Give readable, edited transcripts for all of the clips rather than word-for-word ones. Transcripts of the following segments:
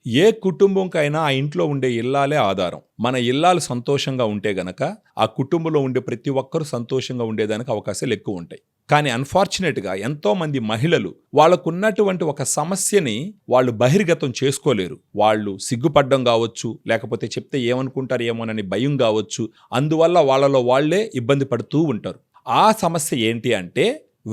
ఏ కుటుంబంకైనా ఆ ఇంట్లో ఉండే ఇల్లాలే ఆధారం. మన ఇల్లాలు సంతోషంగా ఉంటే గనక ఆ కుటుంబంలో ఉండే ప్రతి ఒక్కరూ సంతోషంగా ఉండేదానికి అవకాశాలు ఎక్కువ ఉంటాయి. కానీ అన్ఫార్చునేట్గా ఎంతోమంది మహిళలు వాళ్ళకున్నటువంటి ఒక సమస్యని వాళ్ళు బహిర్గతం చేసుకోలేరు. వాళ్ళు సిగ్గుపడ్డం కావచ్చు, లేకపోతే చెప్తే ఏమనుకుంటారు ఏమోనని భయం కావచ్చు. అందువల్ల వాళ్ళలో వాళ్లే ఇబ్బంది పడుతూ ఉంటారు. ఆ సమస్య ఏంటి అంటే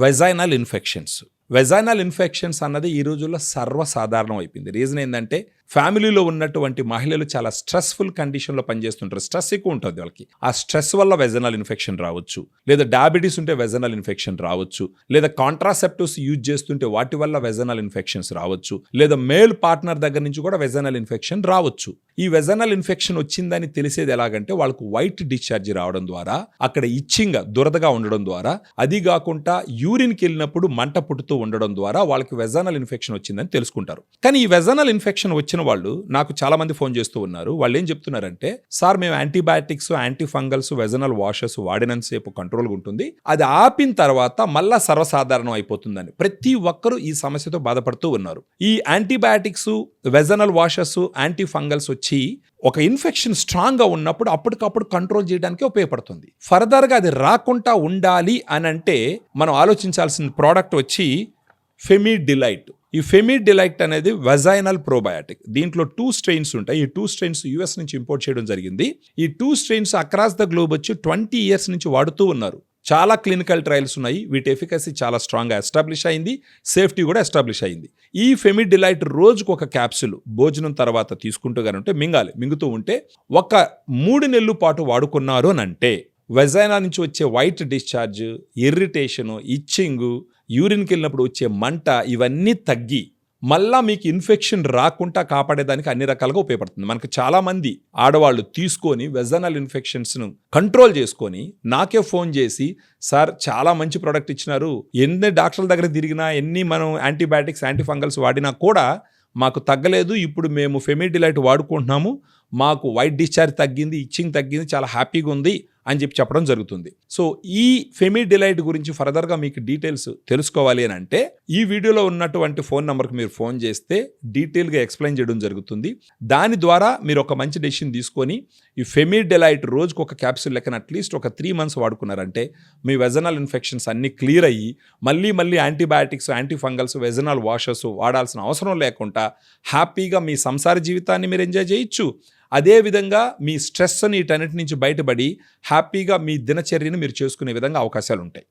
వెజైనల్ ఇన్ఫెక్షన్స్. వెజైనల్ ఇన్ఫెక్షన్స్ అన్నది ఈ రోజుల్లో సర్వసాధారణం అయిపోయింది. రీజన్ ఏంటంటే ఫ్యామిలీలో ఉన్నటువంటి మహిళలు చాలా స్ట్రెస్ఫుల్ కండిషన్లో పనిచేస్తుంటారు. స్ట్రెస్ ఎక్కువ ఉంటుంది వాళ్ళకి. ఆ స్ట్రెస్ వల్ల వెజైనల్ ఇన్ఫెక్షన్ రావచ్చు, లేదా డయాబెటీస్ ఉంటే వెజైనల్ ఇన్ఫెక్షన్ రావచ్చు, లేదా కాంట్రాసెప్టివ్స్ యూజ్ చేస్తుంటే వాటి వల్ల వెజైనల్ ఇన్ఫెక్షన్స్ రావచ్చు, లేదా మేల్ పార్ట్నర్ దగ్గర నుంచి కూడా వెజైనల్ ఇన్ఫెక్షన్ రావచ్చు. ఈ వెజైనల్ ఇన్ఫెక్షన్ వచ్చిందని తెలిసేది ఎలాగంటే వాళ్ళకు వైట్ డిశ్చార్జ్ రావడం ద్వారా, అక్కడ ఇచ్చింగ్ దురదగా ఉండడం ద్వారా, అది కాకుండా యూరిన్కి వెళ్ళినప్పుడు మంట పుట్టుతూ ఉండడం ద్వారా వాళ్ళకి వెజైనల్ ఇన్ఫెక్షన్ వచ్చిందని తెలుసుకుంటారు. కానీ ఈ వెజైనల్ ఇన్ఫెక్షన్ వచ్చిన వాళ్ళు నాకు చాలా మంది ఫోన్ చేస్తూ ఉన్నారు. వాళ్ళు ఏం చెప్తున్నారంటే, సార్ మేము antibiotics, anti fungals, vaginal washes వాడినంతసేపు కంట్రోల్గా ఉంటుంది, అది ఆపిన తర్వాత మళ్ళా సర్వసాధారణం అయిపోతుందని ప్రతి ఒక్కరూ ఈ సమస్యతో బాధపడుతూ ఉన్నారు. ఈ antibiotics, vaginal washes, anti fungals వచ్చి ఒక ఇన్ఫెక్షన్ స్ట్రాంగ్గా ఉన్నప్పుడు అప్పటికప్పుడు కంట్రోల్ చేయడానికి ఉపయోగపడుతుంది. ఫర్దర్గా అది రాకుండా ఉండాలి అని అంటే మనం ఆలోచించాల్సిన ప్రోడక్ట్ వచ్చి ఫెమిడిలైట్. ఈ ఫెమిడిలైట్ అనేది వెజైనల్ ప్రోబయాటిక్. దీంట్లో 2 స్ట్రెయిన్స్ ఉంటాయి. ఈ 2 స్ట్రెయిన్స్ యుఎస్ నుంచి ఇంపోర్ట్ చేయడం జరిగింది. ఈ 2 స్ట్రెయిన్స్ అక్రాస్ ద గ్లోబ్ వచ్చి 20 ఇయర్స్ నుంచి వాడుతూ ఉన్నారు. చాలా క్లినికల్ ట్రయల్స్ ఉన్నాయి. వీటి ఎఫికసీ చాలా స్ట్రాంగ్గా ఎస్టాబ్లిష్ అయింది, సేఫ్టీ కూడా ఎస్టాబ్లిష్ అయింది. ఈ ఫెమిడిలైట్ రోజుకు ఒక క్యాప్సూల్ భోజనం తర్వాత తీసుకుంటూ ఉంటే మింగుతూ ఉంటే ఒక 3 నెలల పాటు వాడుకున్నారు అని అంటే వెజైనా నుంచి వచ్చే వైట్ డిశ్చార్జ్, ఇర్రిటేషను, ఇచ్చింగు, యూరిన్కి వెళ్ళినప్పుడు వచ్చే మంట ఇవన్నీ తగ్గి మళ్ళా మీకు ఇన్ఫెక్షన్ రాకుండా కాపాడేదానికి అన్ని రకాలుగా ఉపయోగపడుతుంది. మనకు చాలామంది ఆడవాళ్ళు తీసుకొని వెజైనల్ ఇన్ఫెక్షన్స్ను కంట్రోల్ చేసుకొని నాకే ఫోన్ చేసి, సార్ చాలా మంచి ప్రోడక్ట్ ఇచ్చినారు, ఎన్ని డాక్టర్ల దగ్గర తిరిగినా, ఎన్ని మనం యాంటీబయాటిక్స్, యాంటీ ఫంగల్స్ వాడినా కూడా మాకు తగ్గలేదు, ఇప్పుడు మేము ఫెమిడిలైట్ వాడుకుంటున్నాము, మాకు వైట్ డిశ్చార్జ్ తగ్గింది, ఇచ్చింగ్ తగ్గింది, చాలా హ్యాపీగా ఉంది అని చెప్పడం జరుగుతుంది. సో ఈ ఫెమిడిలైట్ గురించి ఫర్దర్గా మీకు డీటెయిల్స్ తెలుసుకోవాలి అని అంటే ఈ వీడియోలో ఉన్నటువంటి ఫోన్ నెంబర్కి మీరు ఫోన్ చేస్తే డీటెయిల్గా ఎక్స్ప్లెయిన్ చేయడం జరుగుతుంది. దాని ద్వారా మీరు ఒక మంచి డెసిషన్ తీసుకొని ఈ ఫెమిడిలైట్ రోజుకు ఒక క్యాప్సూల్ లెక్కన అట్లీస్ట్ ఒక 3 months వాడుకున్నారంటే మీ వెజైనల్ ఇన్ఫెక్షన్స్ అన్నీ క్లియర్ అయ్యి మళ్ళీ antibiotics, anti fungals, vaginal washes వాడాల్సిన అవసరం లేకుండా హ్యాపీగా మీ సంసార జీవితాన్ని మీరు ఎంజాయ్ చేయొచ్చు. అదేవిధంగా మీ స్ట్రెస్ వీటన్నిటి నుంచి బయటపడి హ్యాపీగా మీ దినచర్యను మీరు చేసుకునే విధంగా అవకాశాలు ఉంటాయి.